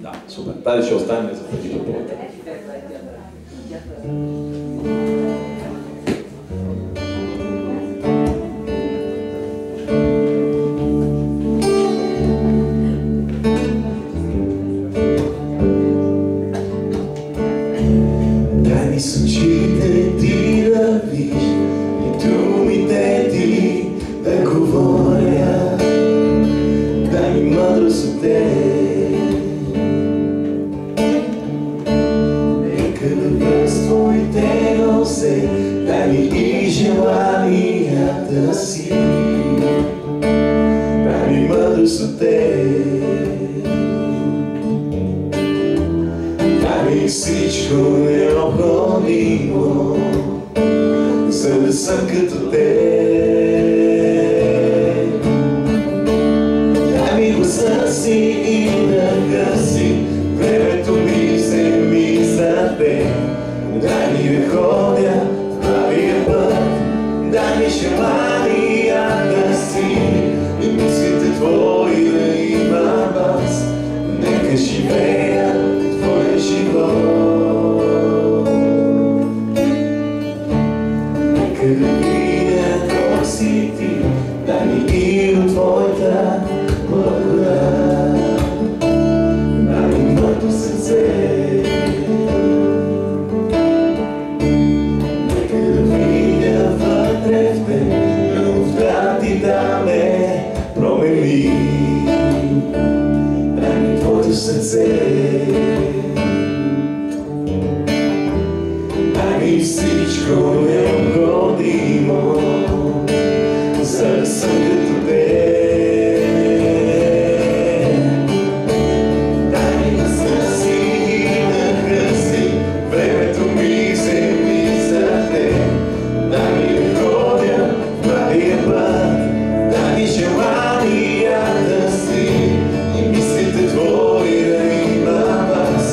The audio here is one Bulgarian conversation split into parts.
Да, супер. Тази ще остане за преди допълнително. Дай ми с очите ти да виж и думите ти да говоря. Дай ми мъдрост от теб. Нека да бъда с твоите носе. Дай ми и желанията си. Дай ми мъдрост от теб. Дай ми всичко необходимо, за да съм като теб. Дай ми гласа си и дъха си, времето ми вземи за теб. Дай ми да ходя в правия път, дай ми желанията си и мислите твои да имам аз. Нека живея твоя живот. Нека да видя кой си ти, дай ми и от твоята благодат. Дай ми моето сърце. Нека да видя вътре в теб, любовта ти да ме промени. Дай ми твоето сърце. Дай ми всичко необходимо, за да съм като теб. Дай ми гласа си и дъха си, времето ми вземи за теб. Дай ми да ходя в правия път, дай ми желанията си и мислите твои да имам аз.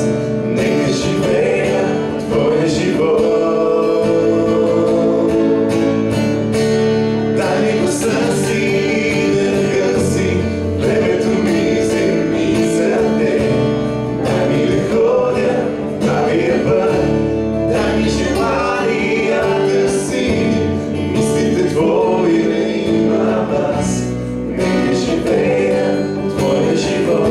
Нека живея твоя живот. Дай ми гласа си и дъха си, времето ми вземи за теб. Дай ми да ходя в правия път, дай ми желанията си и мислите твои да имам аз. Нека живея твоя живот.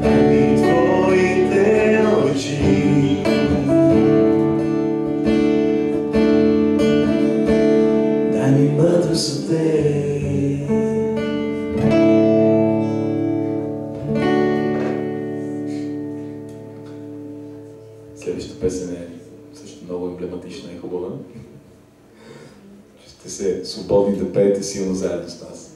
Дай ми твоите очи, дай ми мъдрост от теб. Следващата песен е също много емблематична и хубава. Ще се свободни да пеете силно заедно с нас.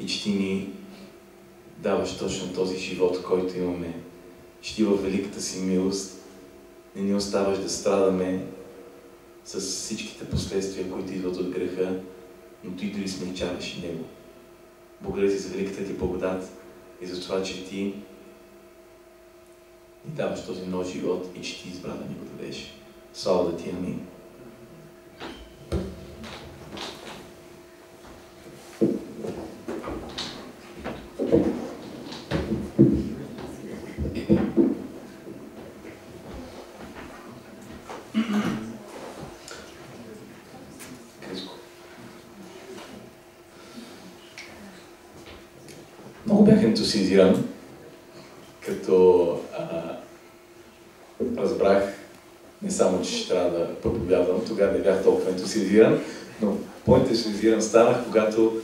и че Ти ни даваш точно този живот, който имаме. Че Ти във великата си милост не ни оставаш да страдаме с всичките последствия, които идват от греха, но Ти дори смягчаваш и него. Благодаря Ти за великата Ти благодат и за това, че Ти ни даваш този нов живот и че Ти избра да ни го дадеш. Слава да Ти, амин. Много бях ентусиазиран, като разбрах не само, че ще трябва да проповядвам, тогава не бях толкова ентусиазиран, но по-ентусиазиран станах, когато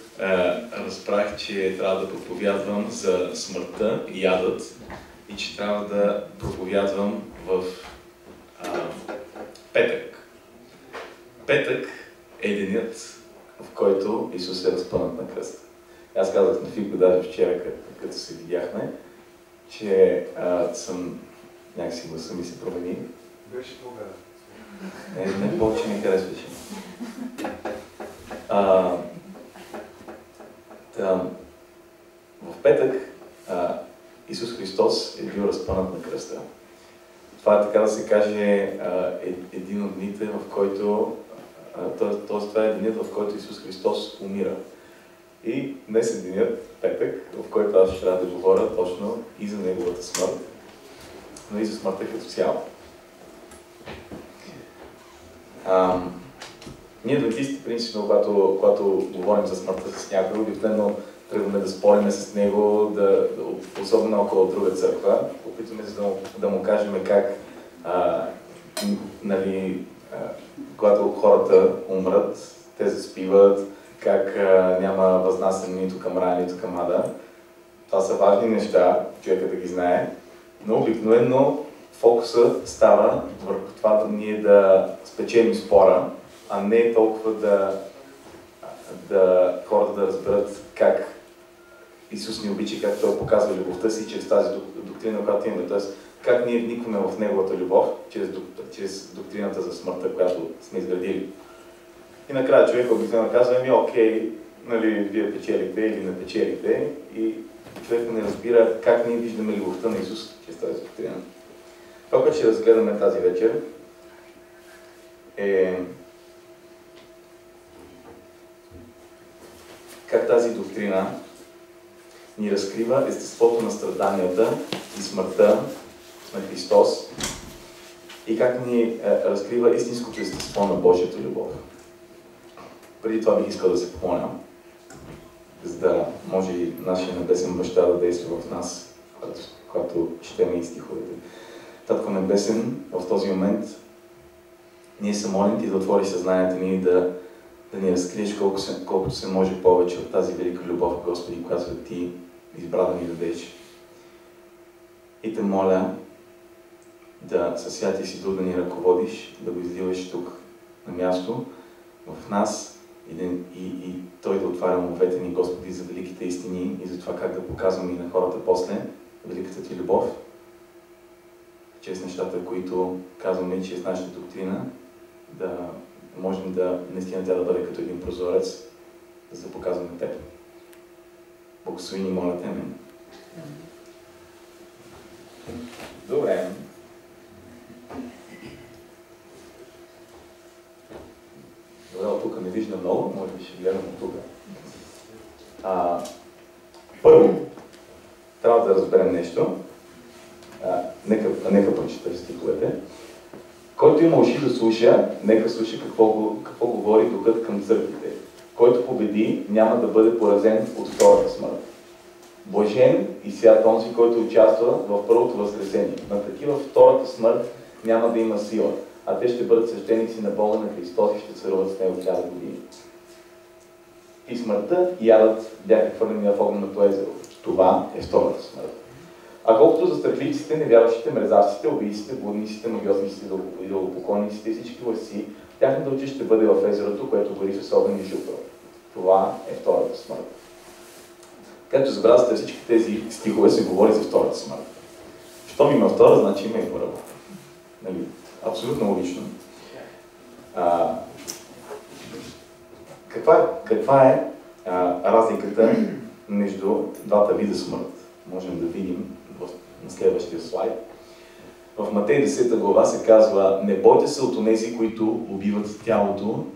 разбрах, че трябва да проповядвам за смъртта и ядът и че трябва да проповядвам в петък. Петък е денят, в който Исус е разпънат на кръста. Аз казах на Фико даже вчера, като се видяхме, че съм някакси гласа ми се промени. Беше по-гара. Не, повече ми харесваше. В петък Исус Христос е бил разпънат на кръста. Това е, така да се каже, един от дните, в който това е денят, в който Исус Христос умира. И днес е денят, петък, в който аз ще трябва да говоря точно и за Неговата смърт, но и за смъртта като цяло. Ние адвентисти, принципно, когато говорим за смъртта с някой, обикновено тръгваме да спориме с него, особено около друга църква, опитваме се да му кажем как, когато хората умрат, те заспиват, как няма възнасяне нито към рая, нито към ада. Това са важни неща, човека да ги знае, но обикновено фокуса става върху това да ние да спечелим спора, а не толкова хората да разберат как Исус ни обича, как Той показва любовта си чрез тази доктрина, която имаме. Тоест, как ние вникваме в Неговата любов, чрез доктрината за смъртта, която сме изградили. И накрая човек обикновено казва, окей, нали, вие печелите или не печелите, и човек не разбира как ние виждаме любовта на Исус чрез тази доктрина. Това, което ще разгледаме тази вечер, е как тази доктрина ни разкрива естеството на страданията и смъртта на Христос и как ни разкрива истинското естество на Божията любов. Преди това бих искал да се помоля, за да може и нашия небесен баща да действа в нас, когато четем и стиховете. Татко Небесен, в този момент ние се молим Ти да отвориш съзнанието ни и да ни разкриеш колкото се може повече от тази велика любов, Господи, която Ти избра да ни дадеш. И те моля да със Святия си Дух да ни ръководиш, да го изливаш тук на място, в нас, и Той да отваря умовете ни, Господи, за великите истини и за това как да показваме и на хората после великата Ти любов, чрез нещата, които казваме, чрез нашата доктрина, да можем да, наистина тя да бъде като един прозорец, да се показваме Теб. Благослови ни, моля Те, амин. Добре. Добре, от тук не виждам много, може би ще гледам от тук. Първо, трябва да разберем нещо. Нека прочета стиховете. Който има уши да слуша, нека слуша какво говори Духът към църквите. Който победи, няма да бъде поразен от втората смърт. Блажен и свят онзи, който участва в първото възкресение. На такива втората смърт няма да има сила, а те ще бъдат свещеници на Бога на Христос и ще царуват с Него 1000 години. И смъртта и ядът бяха хвърлени в огненото езеро. Това е втората смърт. А колкото за страхливците, невярващите, мерзавците, убийците, блудниците, магиосниците, идолопоклонниците и всички лъжци, тяхната участ ще бъде в езерото, което гори с огън и жупа. Това е втората смърт. Както забелязвате, всички тези стихове се говори за втората смърт. Щом има втора, значи има и първа. Нали? Абсолютно логично. Каква е разликата между двата вида смърт? Можем да видим на следващия слайд. В Матей 10 глава се казва: не бойте се от онези, които убиват тялото,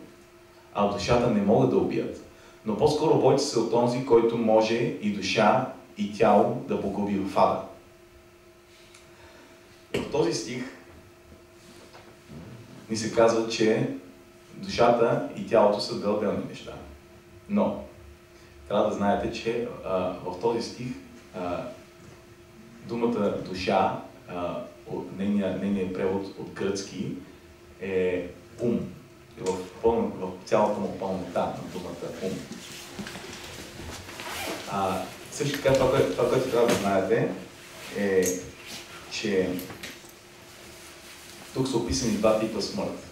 а душата не могат да убият. Но по-скоро бойте се от онзи, който може и душа, и тяло да погуби в ада. В този стих ни се казва, че душата и тялото са две отделни неща. Но трябва да знаете, че в този стих думата душа, нейният превод от гръцки е ум. В цялата му пълнота на думата ум. Също така, това, което трябва да знаете, е, че тук са описани два типа смърт.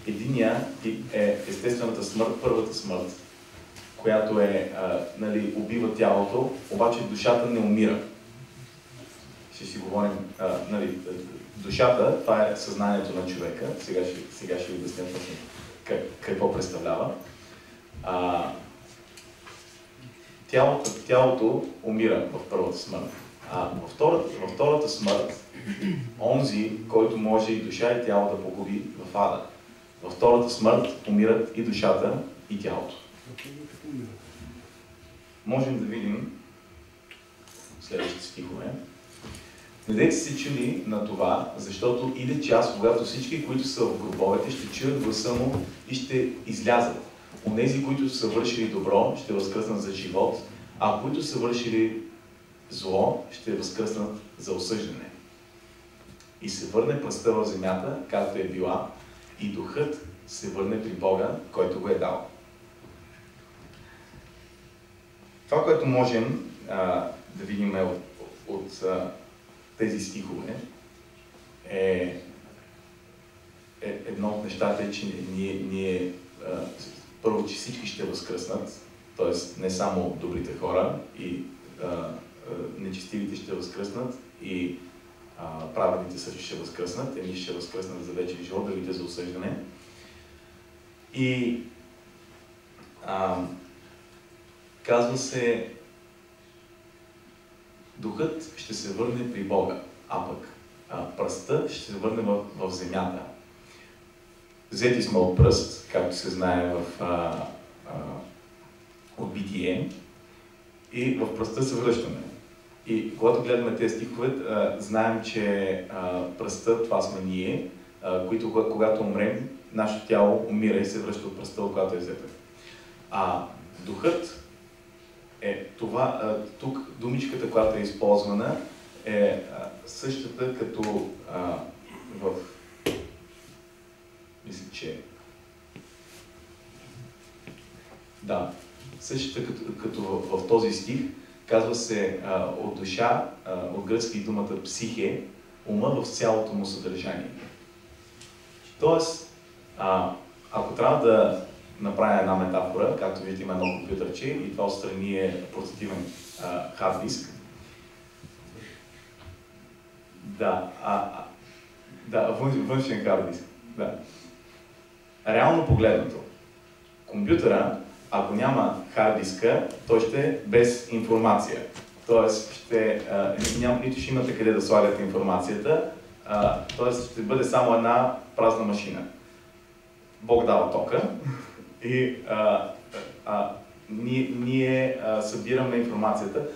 Единия тип е естествената смърт, първата смърт, която е, нали, убива тялото, обаче душата не умира. Ще си говорим, нали, душата, това е съзнанието на човека, сега ще ви обясня точно какво представлява. Тялото умира в първата смърт. Във втората смърт, онзи, който може и душа и тяло да погуби в ада. Във втората смърт умират и душата, и тялото. Можем да видим следващите стихове. Не дейте се чуди на това, защото иде час, когато всички, които са в гробовете, ще чуят гласа му и ще излязат. Онези, които са вършили добро, ще възкръснат за живот, а които са вършили зло, ще възкръснат за осъждане. И се върне пръстта в земята, както е била, и духът се върне при Бога, който го е дал. Това, което можем да видим от тези стихове, едно от нещата е, че ние първо, че всички ще възкръснат, т.е. не само добрите хора и нечестивите ще възкръснат и праведните също ще възкръснат, едни ще възкръснат за вечен живот, другите за осъждане. И казва се, духът ще се върне при Бога, а пък пръстът ще се върне в земята. Взети сме от пръст, както се знае от Битие, и в пръста се връщаме. И когато гледаме тези стихове, знаем, че пръстът, това сме ние, които когато умрем, нашето тяло умира и се връща от пръста, от която е взета. Духът е това, тук думичката, която е използвана, е същата като мисля, че да, същата като в този стих, казва се от душа, от гръцки думата психе, ума в цялото му съдържание. Тоест, ако трябва да направя една метафора, както виждате има едно компютърче и това отстрани е портативен хард диск. Външен хард диск. Да. Реално погледнато, компютъра, ако няма хард диска, той ще е без информация. Тоест, нито ще имате къде да слагате информацията, тоест ще бъде само една празна машина. Бог дава тока и ние събираме информацията.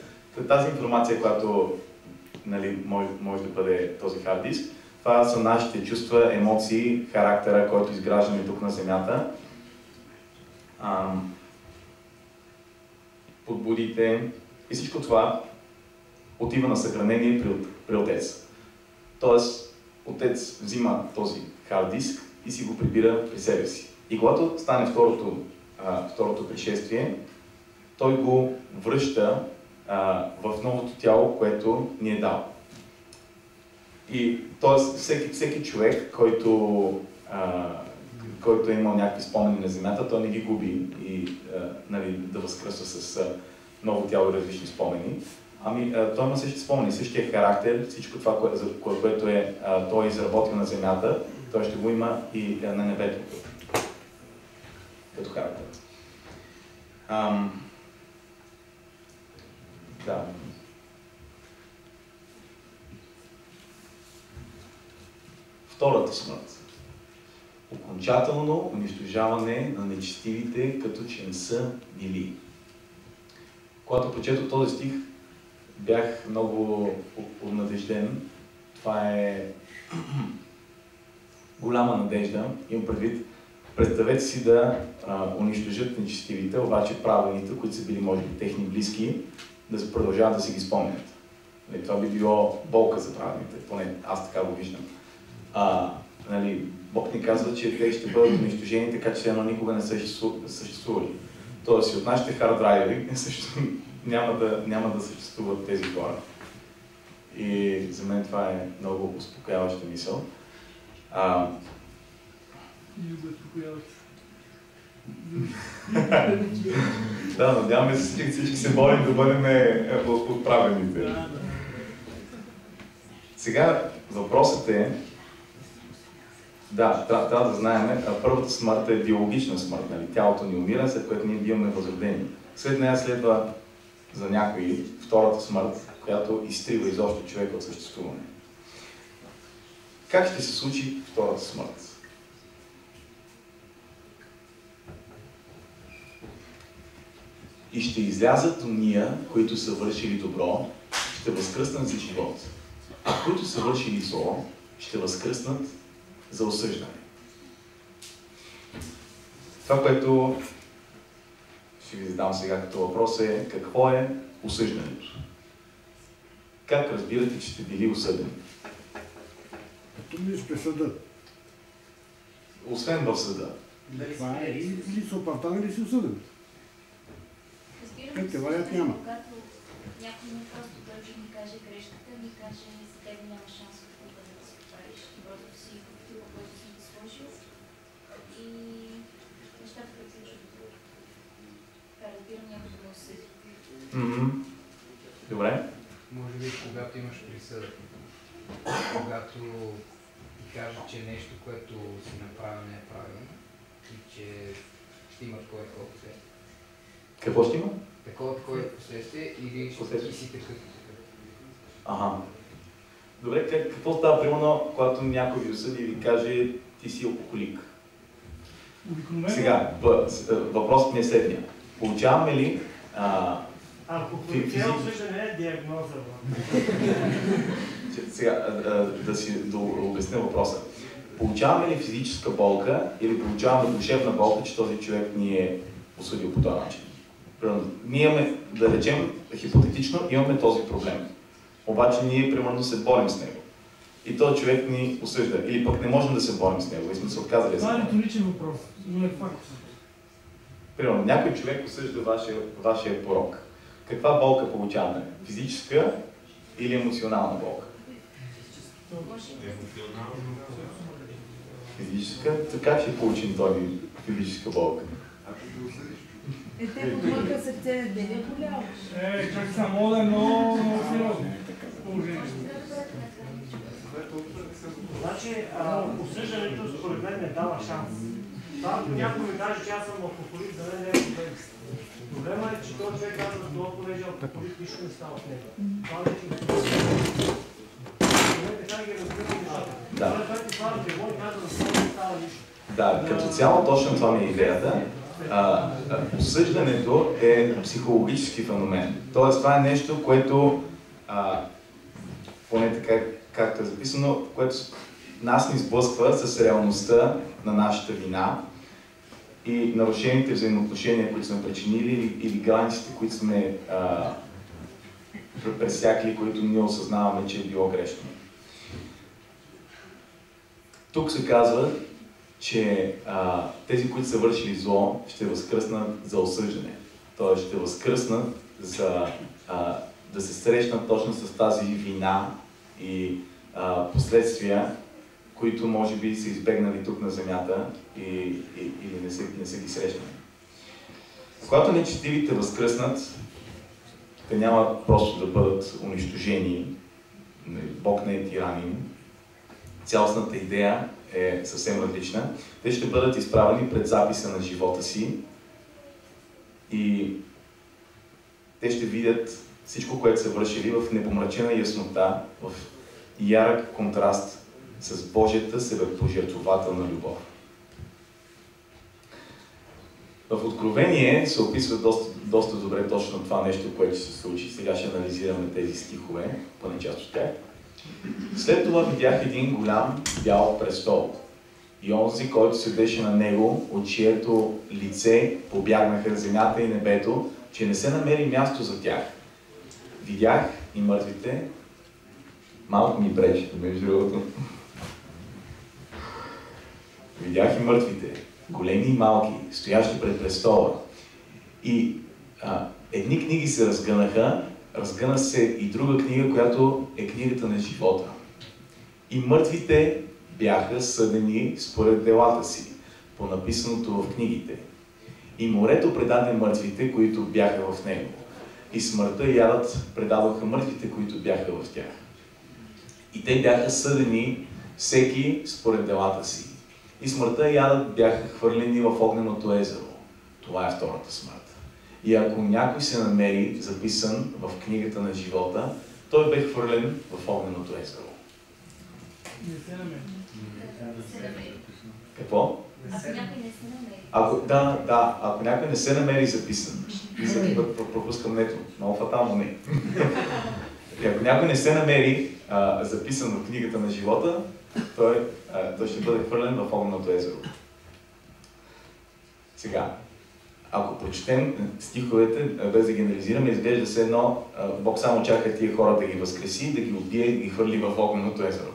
Тази информация, която, нали, може да бъде този хард диск, това са нашите чувства, емоции, характера, който изграждаме тук на Земята. Подбудите и всичко това отива на съхранение при отец. Тоест, отец взима този хард диск и си го прибира при себе си. И когато стане второто пришествие, той го връща в новото тяло, което ни е дал. И т.е. всеки човек, който е имал някакви спомени на земята, той не ги губи и, нали, да възкръсва с ново тяло и различни спомени. Ами, той има същите спомени, същия характер, всичко това, което той е изработил на Земята, той ще го има и на небето като характер. Да. Втората смърт. Окончателно унищожаване на нечестивите, като че не са били. Когато прочетох този стих, бях много обнадежден. Това е голяма надежда. Имам предвид, представете си да унищожат нечестивите, обаче праведните, които са били, може би, техни близки, да продължават да си ги спомнят. Това би било болка за праведните, поне аз така го виждам. Нали, Бог ни казва, че те ще бъдат унищожени, така че едно никога не са съществували. Тоест и от нашите хардрайвери също няма да съществуват тези хора. И за мен това е много успокояваща мисъл. Да, надяваме се, че всички се борим да бъдем от праведните. Сега въпросът е, да, трябва да знаем, първата смърт е биологична смърт, нали? Тялото ни умира, след което ние биваме възродени. След нея следва за някои втората смърт, която изтрива изобщо човека от съществуване. Как ще се случи втората смърт? И ще излязат ония, които са вършили добро, ще възкръснат за живот, а които са вършили зло, ще възкръснат за осъждане. Това, което ще ви задам сега като въпрос е, какво е осъждането? Как разбирате, че сте били осъдени? Като ми ще съда. Освен в съда. Това е или са оправдани, или си осъдени. Как те валят няма. Когато някой ми просто дължи ми каже грешката, ми каже за теб няма шанс да се поправиш. Просто си който си ги сложил и нещата приключват. Това разбирам някой да ме осъди. Добре. Може би когато имаш присъда, когато ти кажа, че нещо, което си направил, не е правилно и че ще има такова последствие. Какво ще има? Такова последствие или ще си такъв. Ага. Добре, какво става примерно, когато някой ви осъди и ви каже, ти си алкохолик? Сега, въпросът ми е следния. Получаваме ли алкохолик осъждане е диагноза. Сега, да обясня въпроса. Получаваме ли физическа болка или получаваме душевна болка, че този човек ни е осъдил по този начин? Ние имаме, да речем, хипотетично имаме този проблем. Обаче ние, примерно, се борим с него. И този човек ни осъжда. Или пък не можем да се борим с него и сме се отказали. Това е риторичен въпрос, но е факт. Примерно, някой човек осъжда вашия порок. Каква болка получаваме? Физическа или емоционална болка? Физическа? Така ще получим този физическа болка. Те подмърка сърце, да не болява. Чак само да е много сериозно положение. Значи, осъждането според мен не дава шанс. Това, ако някой ми каже, че аз съм алкохолик, за мен не е проблем. Проблема е, че този човек казва, че това понеже алкохолик, нищо не става от него. Това вече не е. Така ги разбирам нещата. Това, което това разговор, казва, да не става нищо. Да, като цяло точно това ми е идеята. Осъждането е психологически феномен. Тоест това е нещо, което, поне така както е записано, което нас ни сблъсква с реалността на нашата вина и нарушените взаимоотношения, които сме причинили, или границите, които сме пресякли, които ние осъзнаваме, че е било грешно. Тук се казва, че тези, които са вършили зло, ще възкръснат за осъждане. Тоест ще възкръснат за да се срещнат точно с тази вина и последствия, които може би са избегнали тук на земята или не са ги срещнали. Когато нечестивите възкръснат, те няма просто да бъдат унищожени. Бог не е тиранин. Цялостната идея е съвсем различна. Те ще бъдат изправени пред записа на живота си и те ще видят всичко, което са вършили в непомрачена яснота, в ярък контраст с Божията себепожертвователна любов. В Откровение се описва доста добре точно това нещо, което ще се случи. Сега ще анализираме тези стихове, поне част от тях. След това видях един голям бял престол и онзи, който седеше на него, от чието лице побягнаха земята и небето, че не се намери място за тях. Видях и мъртвите, малко ми пречи, между другото. Видях и мъртвите, големи и малки, стоящи пред престола. И едни книги се разгънаха, разгъна се и друга книга, която е книгата на живота. И мъртвите бяха съдени според делата си, по написаното в книгите. И морето предаде мъртвите, които бяха в него. И смъртта и ядът предадоха мъртвите, които бяха в тях. И те бяха съдени всеки според делата си. И смъртта и ядът бяха хвърлени в огненото езеро. Това е втората смърт. И ако някой се намери записан в книгата на живота, той бе хвърлен в огненото езеро. Не се намери. Какво? Ако някой не се намери. Ако някой не се намери записан, и всеки път пропускам нето, много фатално не. И ако някой не се намери записан в книгата на живота, той ще бъде хвърлен в огненото езеро. Сега, ако прочетем стиховете, без да ги анализираме, изглежда се едно, Бог само чака тия хора да ги възкреси, да ги убие и да ги хвърли в огненото езеро.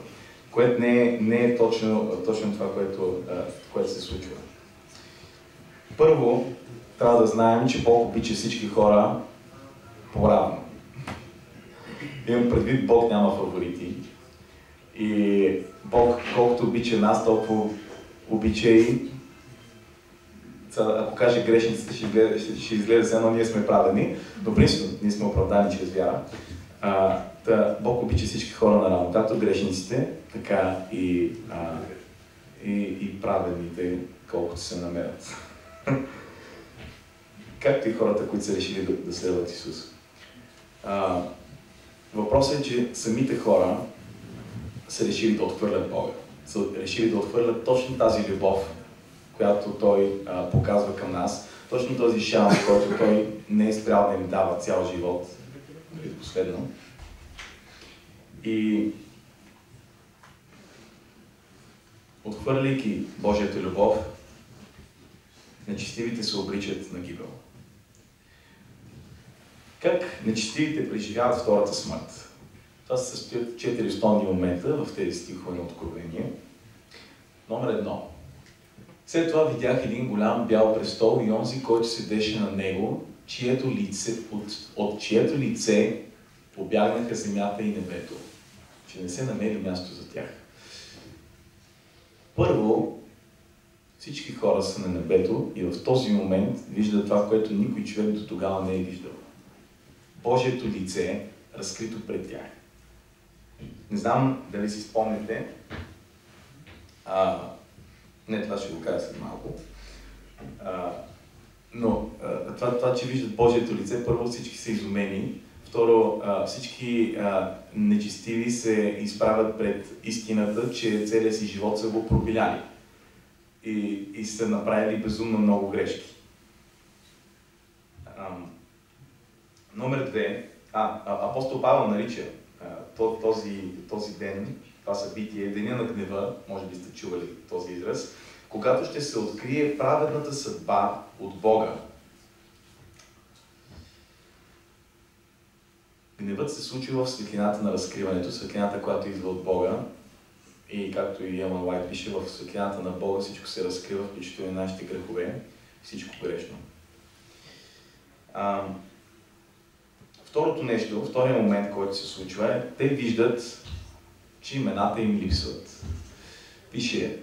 Което не е точно това, което се случва. Първо, трябва да знаем, че Бог обича всички хора по-равно. Имам предвид, Бог няма фаворити. И Бог, колкото обича нас, толкова обича и ако каже грешниците, ще изгледа се едно, ние сме праведни, но принципно ние сме оправдани чрез вяра. Бог обича всички хора наравно, както грешниците, така и праведните, колкото се намерят. Както и хората, които са решили да следват Исус. Въпросът е, че самите хора са решили да отхвърлят Бога. Са решили да отхвърлят точно тази любов, която Той показва към нас. Точно този шанс, който Той не е спрял да им дава цял живот. Последно. И отхвърляйки Божията любов, нечестивите се обричат на гибел. Как нечестивите преживяват втората смърт? Това се състоят 4 основни момента в тези стихове на Откровение. Номер 1. След това видях един голям бял престол и онзи, който седеше на него, от чието лице побягнаха земята и небето, че не се намери място за тях. Първо, всички хора са на небето и в този момент виждат това, което никой човек до тогава не е виждал. Божието лице, разкрито пред тях. Не знам дали си спомните, не, това ще го кажа след малко, но това, че виждат Божието лице, първо всички са изумени, второ, всички нечестиви се изправят пред истината, че целият си живот са го пропиляли и са направили безумно много грешки. Номер 2. Апостол Павел нарича този ден, това събитие, деня на гнева, може би сте чували този израз, когато ще се открие праведната съдба от Бога. Гневът се случва в светлината на разкриването, светлината, която идва от Бога. И както и Елън Уайт пише, в светлината на Бога всичко се разкрива, включително и нашите грехове, всичко грешно. Второто нещо, втория момент, който се случва е, те виждат, че имената им липсват. Пише,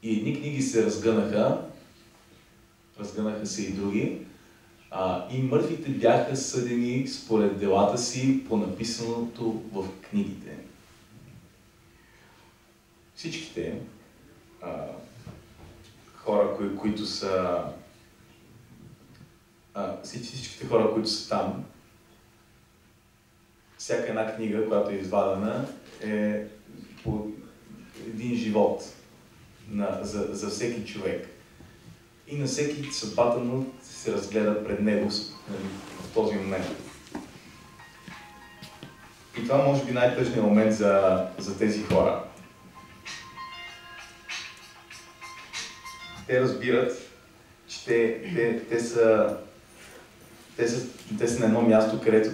и едни книги се разгънаха се и други, И мъртвите бяха съдени според делата си по написаното в книгите. Всичките хора, които са всичките хора, които са там, всяка една книга, която е извадена, е по един живот за всеки човек. И на всеки съдбата му се разгледа пред него в този момент. И това може би най-тъжният момент за тези хора. Те разбират, че те са на едно място, където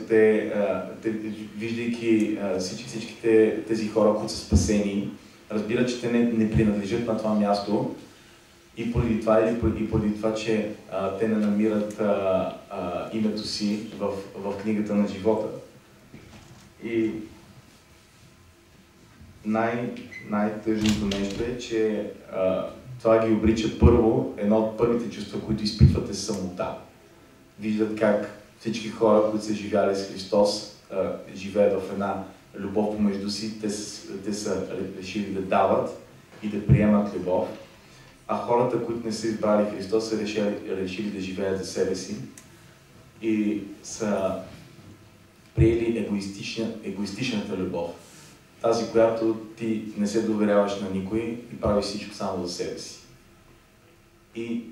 виждайки всичките тези хора, които са спасени, разбират, че те не принадлежат на това място и поради това, че те не намират името си в книгата на живота. И най-тъжното нещо е, че това ги обрича първо, едно от първите чувства, които изпитват е самота. Виждат как всички хора, които са живяли с Христос, живеят в една любов помежду си, те са решили да дават и да приемат любов, а хората, които не са избрали Христос, са решили да живеят за себе си и са приели егоистичната любов. Тази, която ти не се доверяваш на никой и правиш всичко само за себе си. И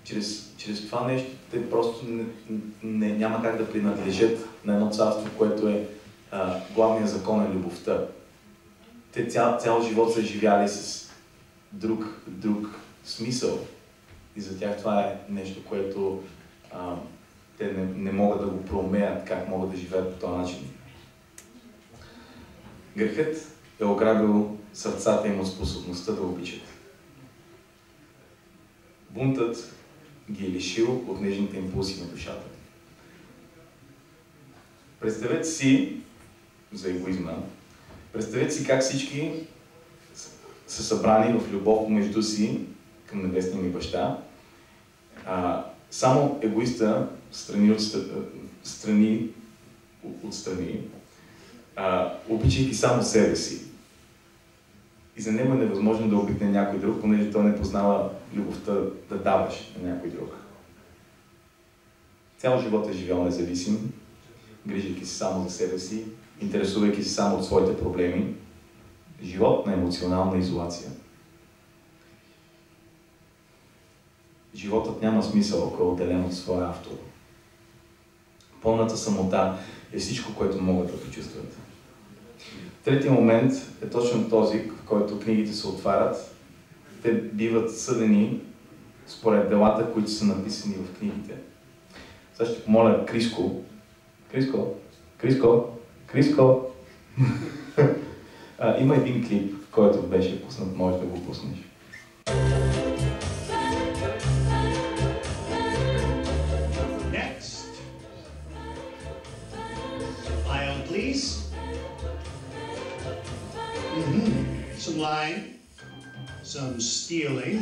чрез това нещо те просто няма как да принадлежат на едно царство, което е главният закон е любовта. Те цял живот са живяли с друг смисъл. И за тях това е нещо, което те не могат да го проумеят, как могат да живеят по този начин. Грехът е ограбил сърцата им от способността да обичат. Бунтът ги е лишил от нежните импулси на душата. Представете си, за егоизма, представете си как всички са събрани в любов помежду си към небесния ми баща. Само егоиста страни, обичайки само себе си. И за него е невъзможно да обикне някой друг, понеже той не познава любовта да даваш на някой друг. Цял живот е живял независим, грижайки се само за себе си, интересувайки се само от своите проблеми. Живот на емоционална изолация. Животът няма смисъл, ако е отделен от своя автор. Пълната самота е всичко, което могат да почувстват. Третия момент е точно този, в който книгите се отварят. Те биват съдени според делата, които са написани в книгите. Сега ще помоля Криско. Има един клип, който беше пуснат, можеш да го пуснеш. Next. File, please. Some lying, some stealing,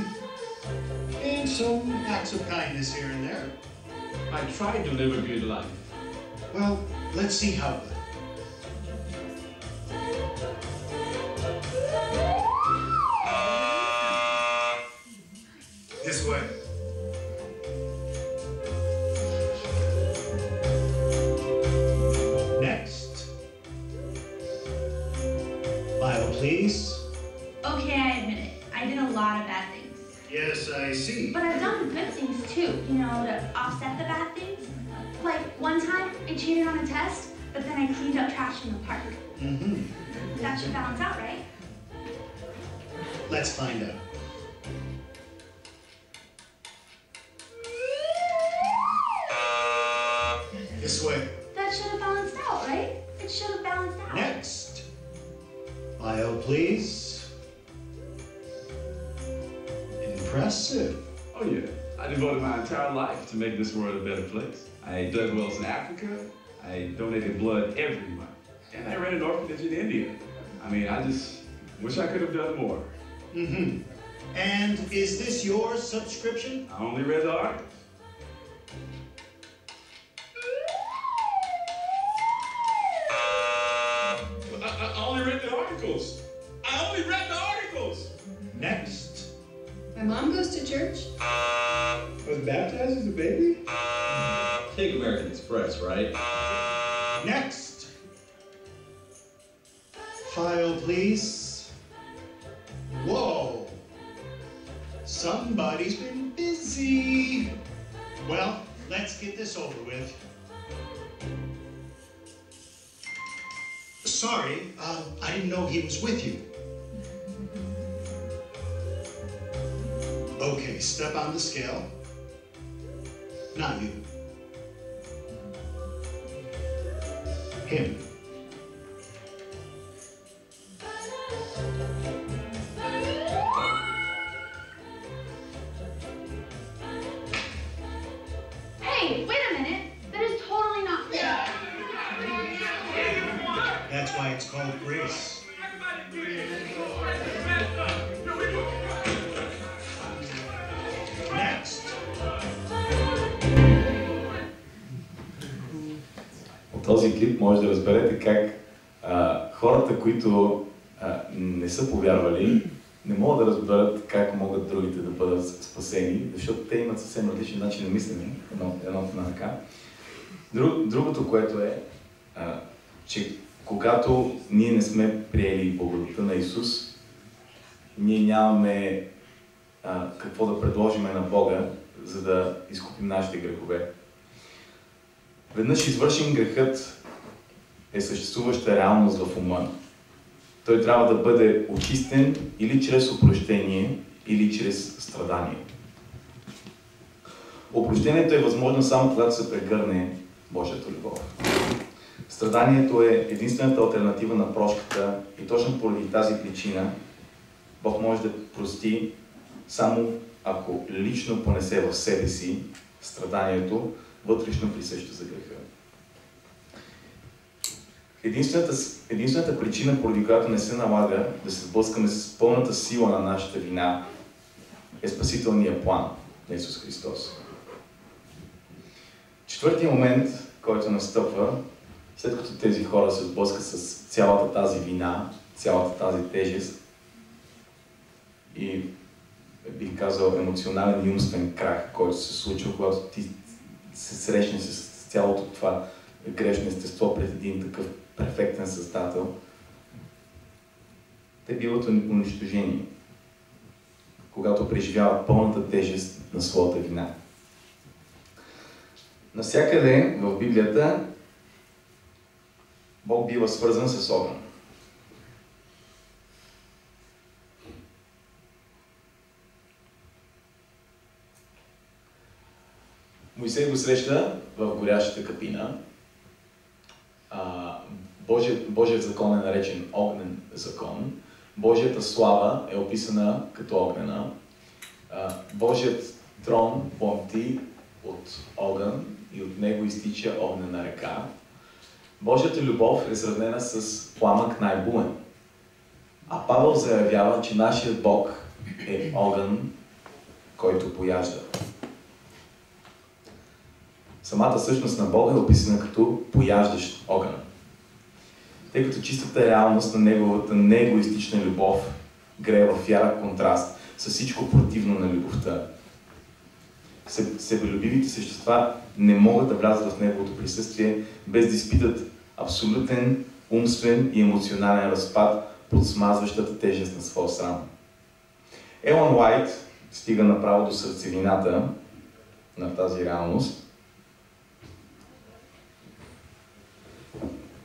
and some acts of kindness here and there. I tried to live a good life. Well, let's see how good. This way. Next. File, please. Okay, I admit it. I did a lot of bad things. Yes, I see. But I've done good things too, you know, to offset the bad things. Like, one time, I cheated on a test, but then I cleaned up trash in the park. That should balance out, right? Let's find out. This way. That should have balanced out, right? It should have balanced out. Next. File, please. Impressive. Oh yeah, I devoted my entire life to make this world a better place. I dug wells in Africa, I donated blood every month, and I ran an orphanage in India. I mean, I just wish I could have done more. And is this your subscription? I only read the articles. baptizes a baby? Take American Express, right? Next. File, please. Whoa. Somebody's been busy. Well, let's get this over with. Sorry, I didn't know he was with you. Okay, step on the scale. Not you. Him. Hey, wait a minute. That is totally not fair. That's why it's called grace. Next. От този клип може да разберете как хората, които не са повярвали, не могат да разберат как могат другите да бъдат спасени, защото те имат съвсем различен начин на мислене, едното на ръка. Другото, което е, че когато ние не сме приели благодата на Исус, ние нямаме какво да предложим на Бога, за да изкупим нашите грехове. Веднъж извършим грехът е съществуваща реалност в ума. Той трябва да бъде очистен или чрез опрощение, или чрез страдание. Опрощението е възможно само когато се прегърне Божията любов. Страданието е единствената алтернатива на прошката и точно поради тази причина Бог може да прости само ако лично понесе в себе си страданието, вътрешно присъщо за греха. Единствената причина, поради която не се налага да се сблъскаме с пълната сила на нашата вина, е спасителният план на Исус Христос. Четвъртият момент, който настъпва, след като тези хора се сблъскат с цялата тази вина, цялата тази тежест и, бих казал, емоционален и умствен крах, който се случва, когато ти се срещнеш с цялото това грешно естество пред един такъв перфектен Създател, те биват унищожени, когато преживяват пълната тежест на своята вина. Навсякъде в Библията Бог бива свързан с огън. Моисей го среща в горящата капина. Божият закон е наречен огнен закон. Божията слава е описана като огнена. Божият трон помти от огън и от него изтича огнена река. Божията любов е сравнена с пламък най-буен. А Павел заявява, че нашият Бог е огън, който пояжда. Самата същност на Бога е описана като пояждащ огън. Тъй като чистата реалност на неговата неегоистична любов грее в ярък контраст с всичко противно на любовта. Себелюбивите същества не могат да влязат в неговото присъствие без да изпитат абсолютен умствен и емоционален разпад под смазващата тежест на своя срам. Елън Уайт стига направо до сърцевината на тази реалност.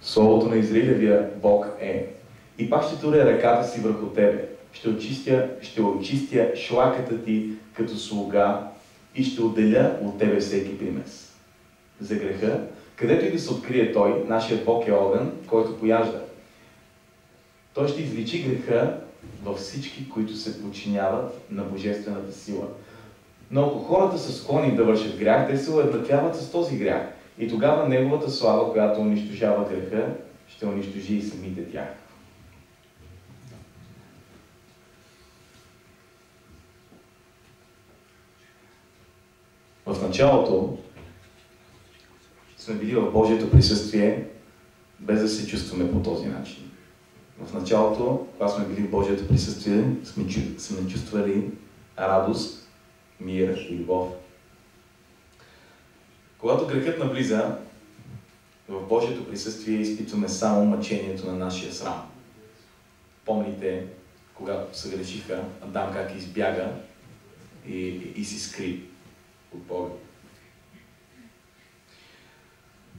Словото на Израилевия Бог е: и пак ще туря ръката си върху тебе, ще очистя шлаката ти като слуга и ще отделя от тебе всеки примес. За греха, където и да се открие той, нашият Бог е огън, който пояжда. Той ще извличи греха във всички, които се подчиняват на божествената сила. Но ако хората са склонни да вършат грях, те се уеднаквяват с този грях. И тогава неговата слава, която унищожава греха, ще унищожи и самите тях. В началото сме били в Божието присъствие, без да се чувстваме по този начин. В началото, когато сме били в Божието присъствие, сме чувствали радост, мир и любов. Когато грехът навлиза, в Божието присъствие изпитваме само мъчението на нашия срам. Помните, когато се грешиха, Адам как избяга и си скри от Бога.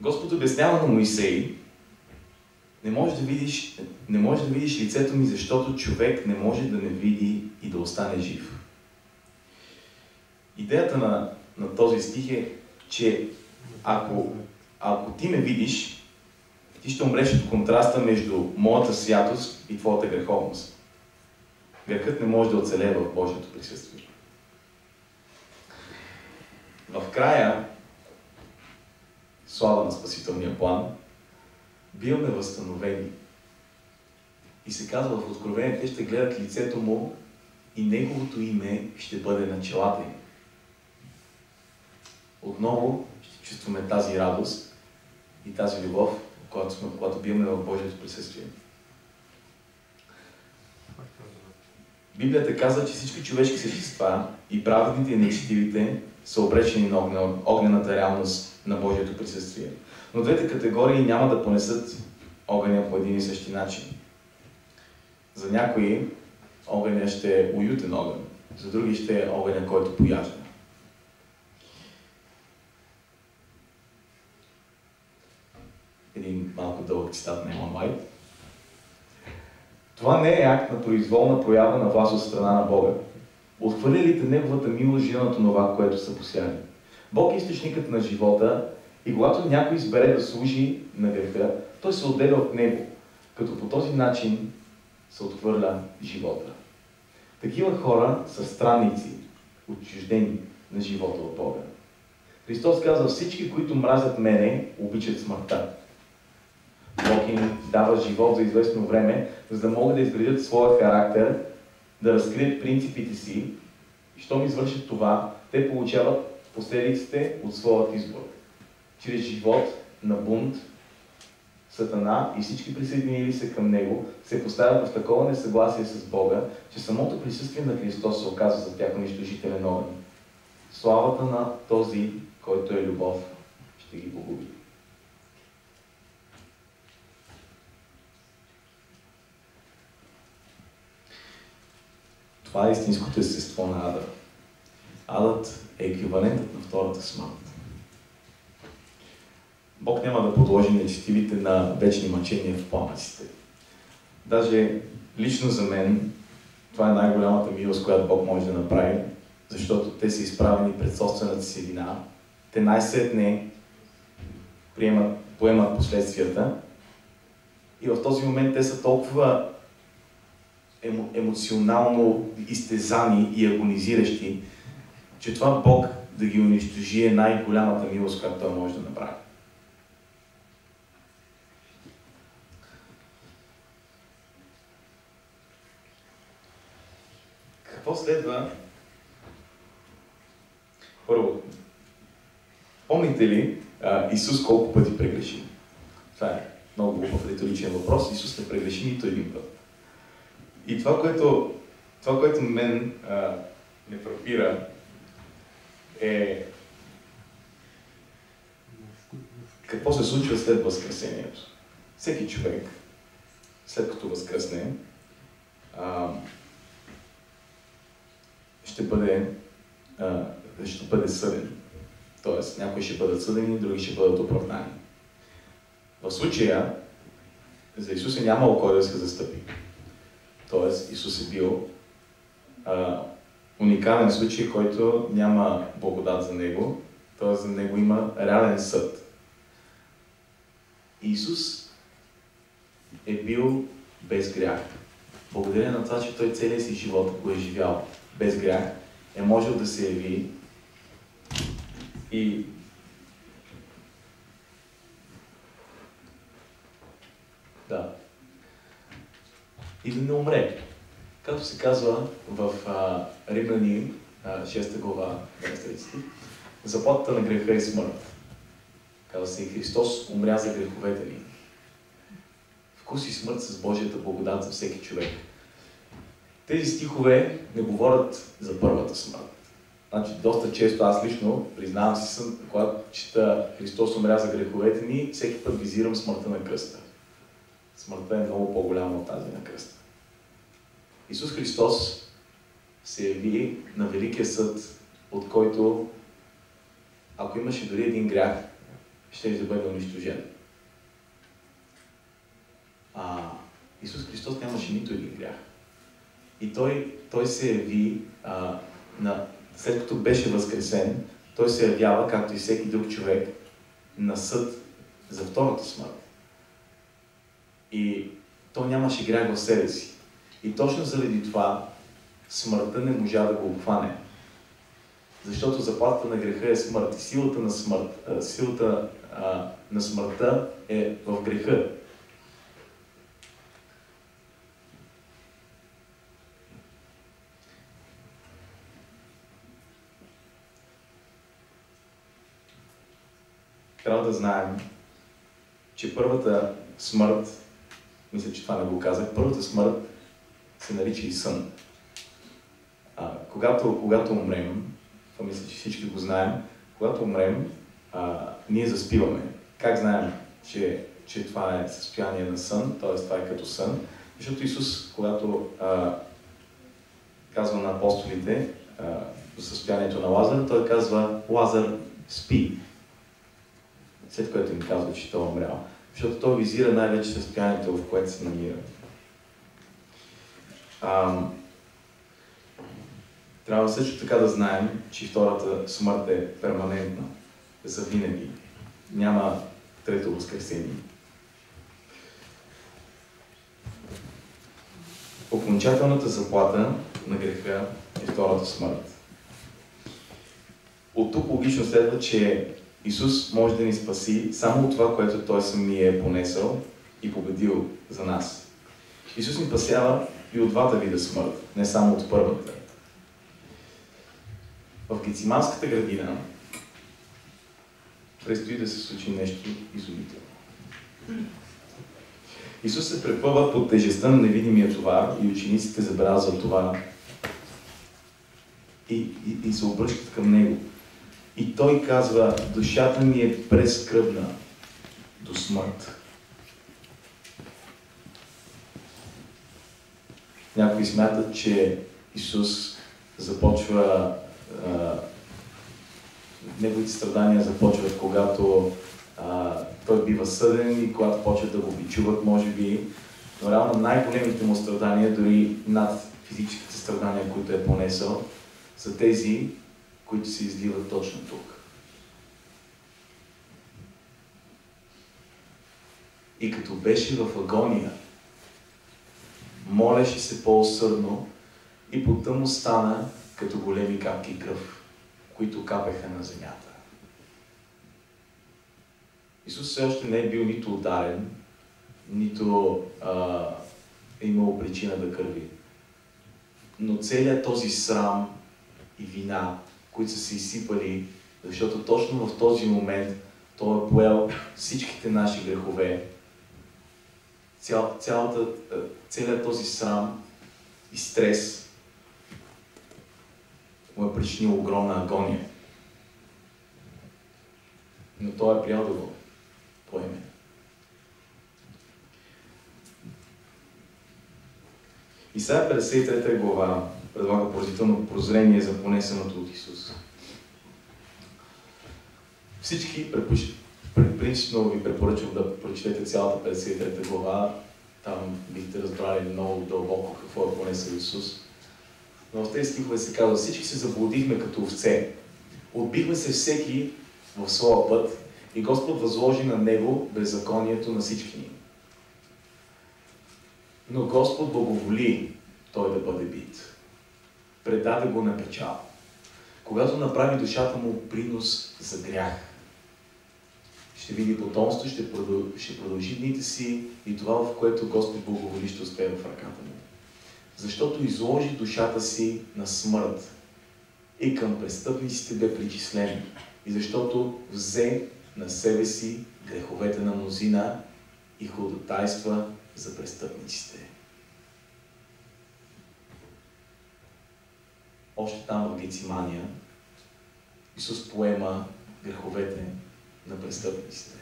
Господ обяснява на Моисей: не можеш да видиш лицето ми, защото човек не може да не види и да остане жив. Идеята на този стих е, че ако ти ме видиш, ти ще умреш от контраста между моята святост и твоята греховност. Грехът не може да оцелее в Божието присъствие. В края, слава на спасителния план, биваме възстановени. И се казва в Откровение, те ще гледат лицето му и неговото име ще бъде на челата им. Отново ще чувстваме тази радост и тази любов, когато биваме в Божието присъствие. Библията казва, че всички човешки същества, и праведните и нечестивите, са обречени на огнената реалност на Божието присъствие. Но двете категории няма да понесат огъня по един и същи начин. За някои огъня ще е уютен огън, за други ще е огъня, който пояжда. Един малко дълъг цитат на Елън Уайт. Това не е акт на произволна проява на власт от страна на Бога. Отхвърлилите неговата милост жена това, което са посяли. Бог е източникът на живота и когато някой избере да служи на греха, той се отделя от него, като по този начин се отхвърля живота. Такива хора са странници, отчуждени на живота от Бога. Христос казва: всички, които мразят мене, обичат смъртта. Бог им дава живот за известно време, за да могат да изградят своя характер, да разкрият принципите си, и щом извършат това, те получават последиците от своят избор. Чрез живот на бунт, Сатана и всички присъединили се към него се поставят в такова несъгласие с Бога, че самото присъствие на Христос се оказва за тях унищожителен огън. Славата на този, който е любов, ще ги погуби. Това е истинското естество на ада. Адът е еквивалентът на втората смърт. Бог няма да подложи нечестивите на вечни мъчения в пламъците. Даже лично за мен това е най-голямата милост, която Бог може да направи, защото те са изправени пред собствената си вина. Те най-сетне поемат последствията и в този момент те са толкова емоционално изтезани и агонизиращи, че това Бог да ги унищожи е най-голямата милост, която Той може да направи. Какво следва? Първо, помните ли Исус колко пъти прегреши? Това е много глупав риторичен въпрос. Исус не прегреши нито един път. И това, което мен ме фрапира, е какво се случва след възкресението. Всеки човек, след като възкръсне, ще бъде съден. Тоест, някои ще бъдат съдени, други ще бъдат оправдани. В случая, за Исус е нямало кой да се застъпи. Тоест, Исус е бил уникален случай, който няма благодат за него, т.е. за него има реален съд. Исус е бил без грях. Благодарение на това, че той целия си живот го е живял без грях, е можел да се яви и да не умре. Както се казва в Римляни 6 глава, 20 стих, заплатата на греха е смърт. Казва се: и Христос умря за греховете ни. Вкус и смърт с Божията благодат за всеки човек. Тези стихове не говорят за първата смърт. Значи, доста често аз лично, признавам си, когато чета Христос умря за греховете ми, всеки път визирам смъртта на кръста. Смъртта е много по-голяма от тази на кръста. Исус Христос се яви на Великия съд, от който, ако имаше дори един грях, ще да бъде унищожен. Исус Христос нямаше нито един грях. И той се яви, след като беше възкресен, той се явява, както и всеки друг човек, на съд за втората смърт. И той нямаше грях в себе си. И точно заради това смъртта не можа да го обхване. Защото заплатата на греха е смърт. И силата на смъртта е в греха. Трябва да знаем, че първата смърт, мисля, че това не го казах, първата смърт се нарича и сън. Когато умрем, това мисля, че всички го знаем, когато умрем, ние заспиваме. Как знаем, че това е състояние на сън, т.е. това е като сън? Защото Исус, когато казва на апостолите за състоянието на Лазар, той казва: Лазар, спи. След което им казва, че той е умрял. Защото той визира най-вече състоянието, в което се намира. Трябва също така да знаем, че втората смърт е перманентна, завинаги. Няма трето възкресение. Окончателната заплата на греха е втората смърт. От тук логично следва, че Исус може да ни спаси само от това, което Той самия е понесъл и победил за нас. Исус ни спасява и от двата вида смърт, не само от първата. В Гециманската градина предстои да се случи нещо изумително. Исус се препъва под тежестта на невидимия товар и учениците забелязват това и се обръщат към Него. И Той казва: душата ми е прескръбна до смърт. Някои смятат, че Исус започва, неговите страдания започват, когато Той бива съден и когато почват да го бичуват, може би. Но реално най-големите му страдания, дори над физическите страдания, които е понесъл, са тези, които се изливат точно тук. И като беше в агония, молеше се по-усърдно и потъм стана като големи капки кръв, които капеха на земята. Исус все още не е бил нито ударен, нито е имал причина да кърви. Но целият този срам и вина, които са се изсипали, защото точно в този момент Той е поел всичките наши грехове. Целият този срам и стрес му е причинил огромна агония. Но Той е приял да го поеме. Исаия 53 глава предлага поразително прозрение за понесеното от Исус. Всички принципно ви препоръчвам да прочетете цялата 53 глава. Там бихте разбрали много дълбоко какво е понесъл Исус. Но в тези стихове се казва: всички се заблудихме като овце. Отбихме се всеки в своя път и Господ възложи на Него беззаконието на всички ни. Но Господ благоволи Той да бъде бит. Предаде го на печал. Когато направи душата му принос за грях, ще види потомство, ще продължи дните си и това, в което Господ благоволи, ще успее в ръката му. Защото изложи душата си на смърт и към престъпниците бе причислен. И защото взе на себе си греховете на мнозина и ходатайства за престъпниците. Още там в Гецимания Исус поема греховете на престъпниците,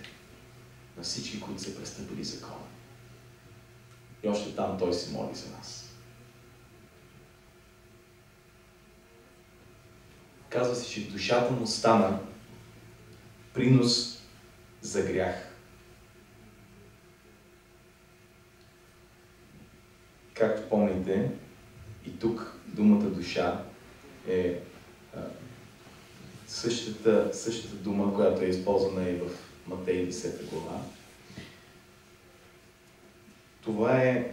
на всички, които са престъпили закона. И още там Той се моли за нас. Казва се, че душата му стана принос за грях. Както помните, и тук думата душа е същата дума, която е използвана и в Матей 10 глава. Това е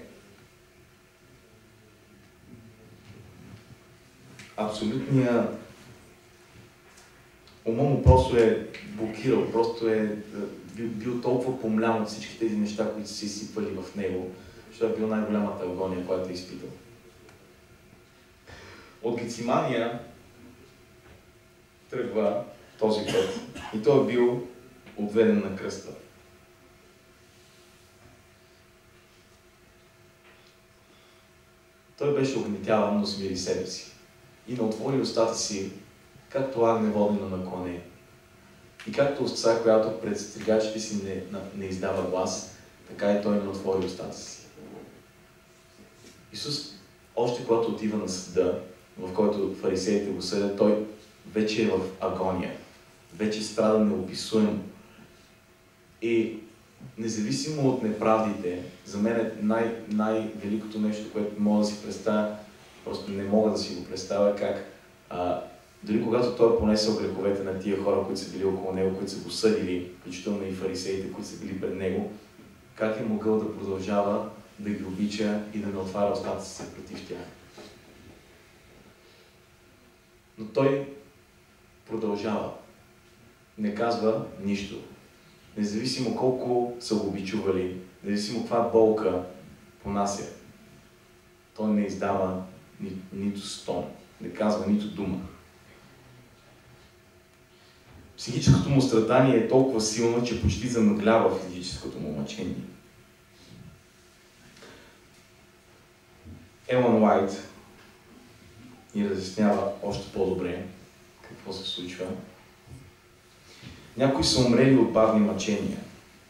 абсолютния... Ума му просто е блокирал, просто е бил толкова помлян от всички тези неща, които са се изсипвали в него, защото е бил най-голямата агония, която е изпитал. От Гецимания тръгва този път и той е бил отведен на кръста. Той беше огнетяван, но смири себе си и не отвори устата си, както агне водено на коне. И както овца, която пред стригачите си не издава глас, така и той не отвори устата си. Исус, още когато отива на съда, в който фарисеите го съдят, той вече е в агония. Вече страда неописуемо. И независимо от неправдите, за мен е най-великото нещо, което мога да си представя, просто не мога да си го представя, как дори когато той е понесъл греховете на тия хора, които са били около него, които са го съдили, включително и фарисеите, които са били пред него, как е могъл да продължава да ги обича и да не отваря устата си против тях. Но той продължава. Не казва нищо. Независимо колко са го бичували, независимо каква болка понася, той не издава нито стон, не казва нито дума. Психическото му страдание е толкова силно, че почти замъглява физическото му мъчение. Елън Уайт ни разяснява още по-добре какво се случва. Някои са умрели от бавни мъчения,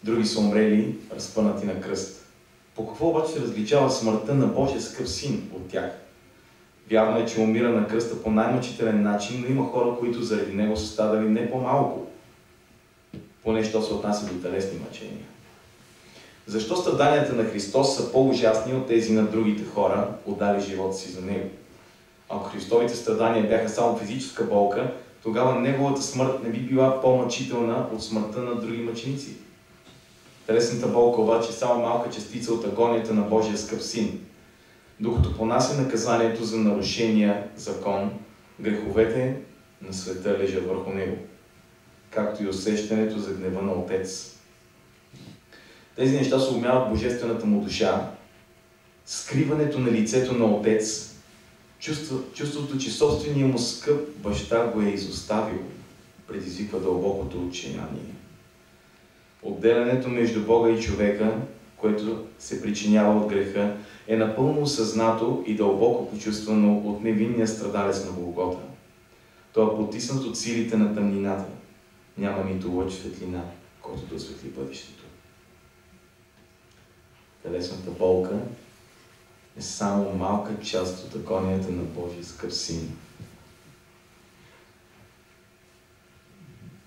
други са умрели разпънати на кръст. По какво обаче се различава смъртта на Божия скъп син от тях? Вярно е, че умира на кръста по най-мъчителен начин, но има хора, които заради него са страдали не по-малко, поне що се отнася до телесни мъчения. Защо страданията на Христос са по-ужасни от тези на другите хора, отдали живота си за него? Ако Христовите страдания бяха само физическа болка, тогава неговата смърт не би била по-мъчителна от смъртта на други мъченици. Телесната болка обаче е само малка частица от агонията на Божия скъп син. Докато понася наказанието за нарушения закон, греховете на света лежат върху него, както и усещането за гнева на Отец. Тези неща сломяват божествената му душа, скриването на лицето на Отец, чувството, че собственият му скъп баща го е изоставил, предизвиква дълбокото отчаяние. Отделянето между Бога и човека, което се причинява от греха, е напълно осъзнато и дълбоко почувствано от невинния страдалец на Голгота. Той е потиснат от силите на тъмнината. Няма нито лъч светлина, който да осветли бъдещето. Телесната болка е само малка част от агонията на Божия скъп син.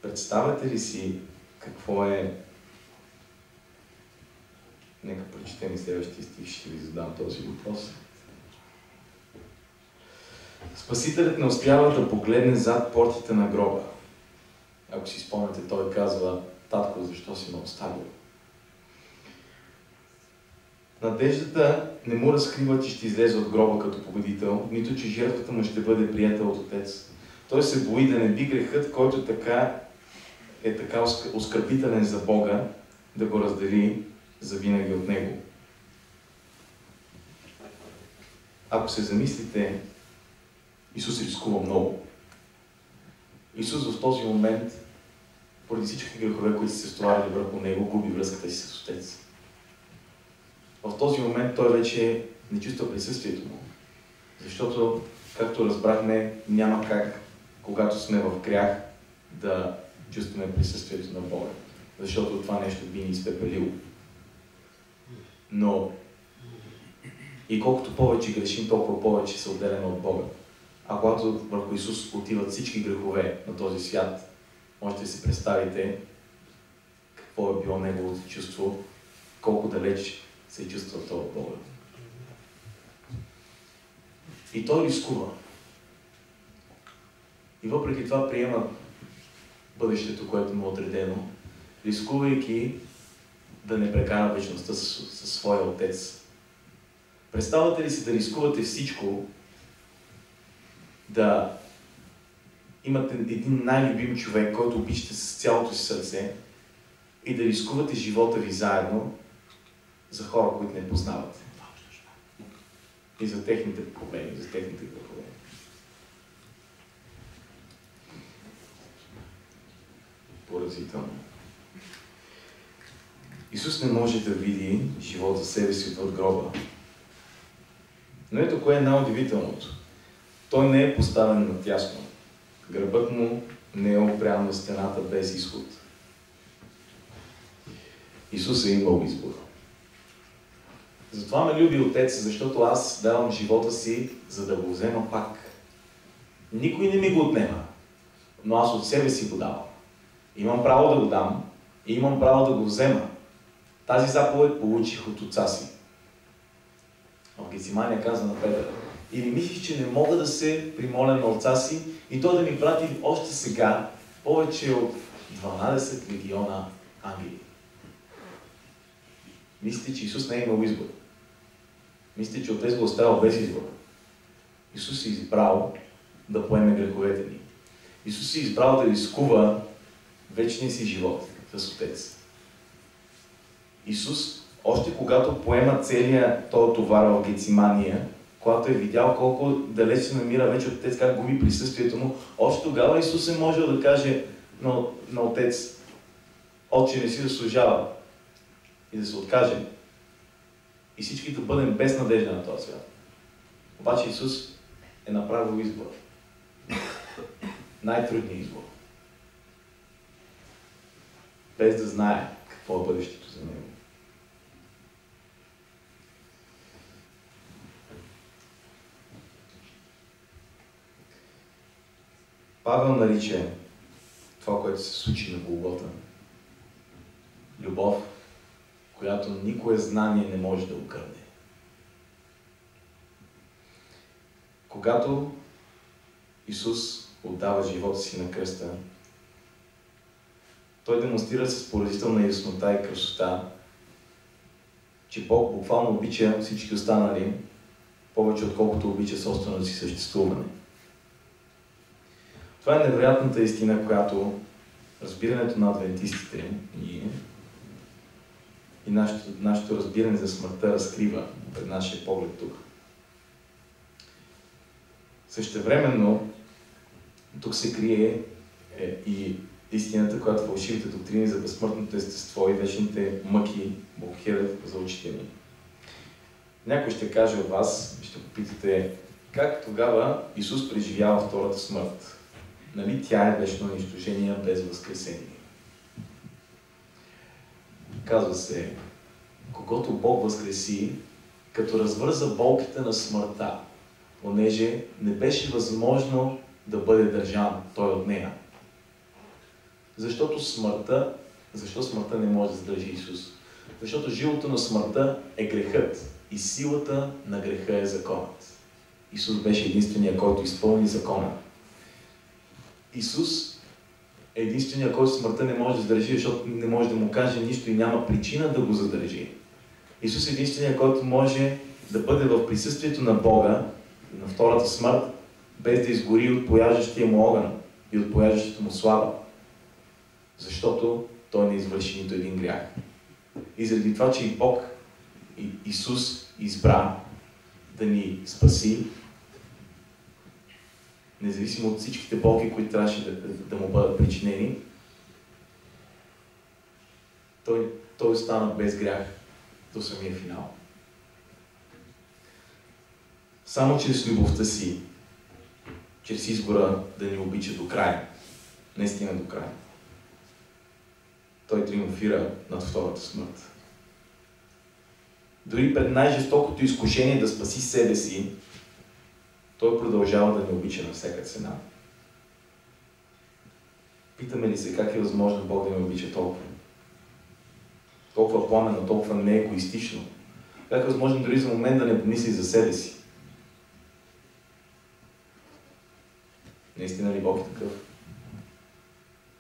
Представяте ли си какво е... Нека прочетем и следващия стих, ще ви задам този въпрос. Спасителят не успява да погледне зад портите на гроба. Ако си спомняте, той казва: татко, защо си ме оставил? Надеждата не му разкрива, че ще излезе от гроба като победител, нито че жертвата му ще бъде приета от Отец. Той се бои да не би грехът, който е така оскърбителен за Бога, да го раздели завинаги от Него. Ако се замислите, Исус рискува много. Исус в този момент, поради всички грехове, които се стоварили върху Него, губи връзката си с Отец. В този момент той вече не чувства присъствието му. Защото, както разбрахме, няма как, когато сме в грях, да чувстваме присъствието на Бога, защото това нещо би ни изпепелило. Но и колкото повече грешим, толкова повече се отделяме от Бога. А когато върху Исус отиват всички грехове на този свят, можете да си представите какво е било неговото чувство, колко далеч се чувства това от Бога. И той рискува. И въпреки това приема бъдещето, което му е отредено, рискувайки да не прекара вечността със своя Отец. Представате ли си да рискувате всичко, да имате един най-любим човек, който обичате с цялото си сърце и да рискувате живота ви заедно за хора, които не познавате. И за техните проблеми, за техните грехове. Поразително. Исус не може да види живот за себе си отвъд гроба. Но ето кое е най-удивителното. Той не е поставен натясно. Гърбът му не е опрян на стената без изход. Исус е имал избор. Затова ме люби Отец, защото аз давам живота си, за да го взема пак. Никой не ми го отнема, но аз от себе си го давам. Имам право да го дам и имам право да го взема. Тази заповед получих от Отца си. В Гецимания каза на Петър: или мислиш, че не мога да се примоля на Отца си и той да ми прати още сега повече от 12 легиона ангели? Мислите, че Исус не е имал избор. Мислите, че Отец го оставил без избор. Исус е избрал да поеме греховете ни. Исус е избрал да рискува вечния си живот с Отец. Исус, още когато поема целия този товар в Гецимания, когато е видял колко далеч се намира вече Отец, как губи присъствието му, още тогава Исус е можел да каже на Отец: Отче, не си заслужава, и да се откаже. И всички да бъдем без надежда на този свят. Обаче Исус е направил избор. Най-трудният избор. Без да знае какво е бъдещето за него. Павел нарича това, което се случи на Голгота, любов, която никое знание не може да окърне. Когато Исус отдава живота си на кръста, той демонстрира с поразителна яснота и красота, че Бог буквално обича всички останали повече, отколкото обича собственото си съществуване. Това е невероятната истина, която разбирането на адвентистите и нашето разбиране за смъртта разкрива пред нашия поглед тук. Същевременно, тук се крие и истината, която фалшивите доктрини за безсмъртното естество и вечните мъки блокират за очите ни. Някой ще каже от вас, ще попитате: как тогава Исус преживява втората смърт? Нали тя е вечно унищожение без възкресение? Казва се: когато Бог възкреси, като развърза болките на смъртта, понеже не беше възможно да бъде държан той от нея. Защо смъртта не може да задържи Исус? Защото жилото на смъртта е грехът и силата на греха е законът. Исус беше единственият, който изпълни закона. Исус е единственият, който смъртта не може да задържи, защото не може да му каже нищо и няма причина да го задържи. Исус е единственият, който може да бъде в присъствието на Бога на втората смърт, без да изгори от пояждащия му огън и от пояждащата му слава. Защото той не извърши нито един грях. И заради това, че и Бог, и Исус избра да ни спаси, независимо от всичките болки, които трябваше да му бъдат причинени, той остана без грях до самия финал. Само чрез любовта си, чрез избора да ни обича до края, наистина до края. Той триумфира над втората смърт. Дори пред най-жестокото изкушение да спаси себе си, той продължава да ни обича на всяка цена. Питаме ли се как е възможно Бог да ни обича толкова? Толкова пламенно, толкова неегоистично. Как е възможно дори за момент да не помисли за себе си? Наистина ли Бог е такъв?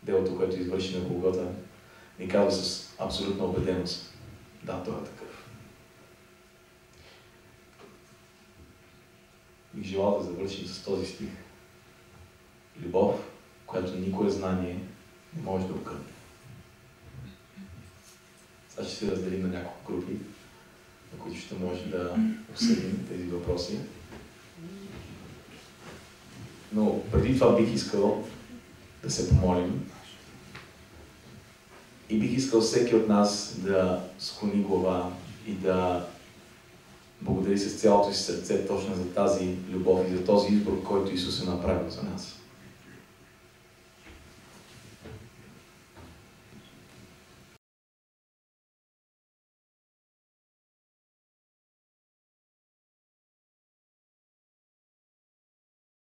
Делото, което извърши на Голгота, ни казва с абсолютна убеденост. Да, той е такъв. Бих желал да завършим с този стих. Любов, която никое знание не може да окърне. Сега ще се разделим на няколко групи, на които ще може да обсъдим тези въпроси. Но преди това бих искал да се помолим и бих искал всеки от нас да склони глава и да благодари с цялото си сърце точно за тази любов и за този избор, който Исус е направил за нас.